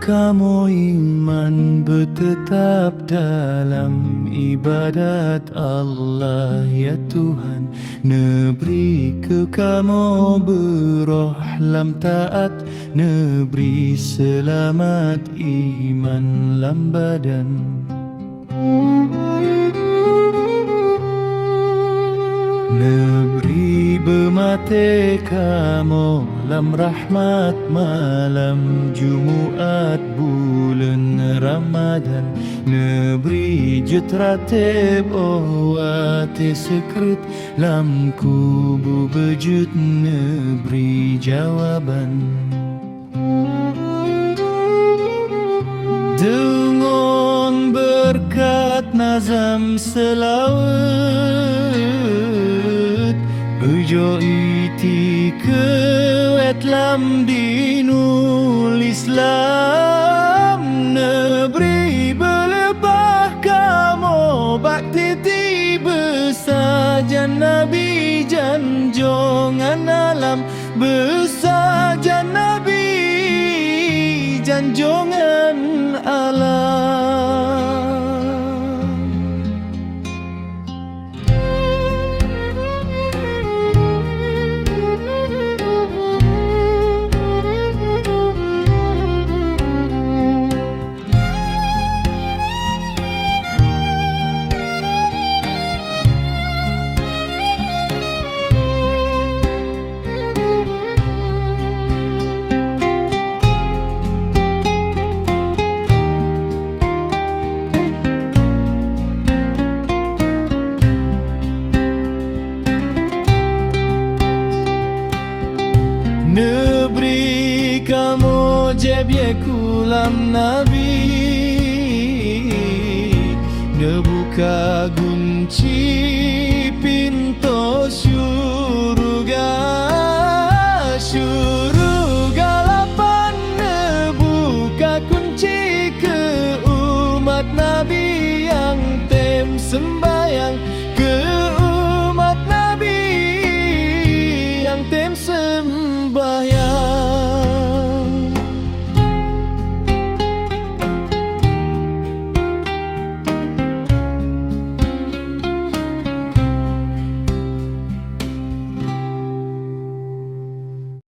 kamu iman bertetap dalam ibadat Allah ya Tuhan. Neberi ke kamu beroh lam taat, neberi selamat iman lam badan. Neberi bermati kamu lam rahmat malam Jumaat bulan Ramadan. Neberi jutratib awati sekret lam kubu bejut, neberi jawaban. Dengan berkat nazam selawat, bejo iti kewet lam dinul Islam. Neberi berlebah kamu bakti tiba sajan Nabi janjongan alam, bersajan Nabi janjongan alam. Neberi kamu jebye kulam Nabi, nebuka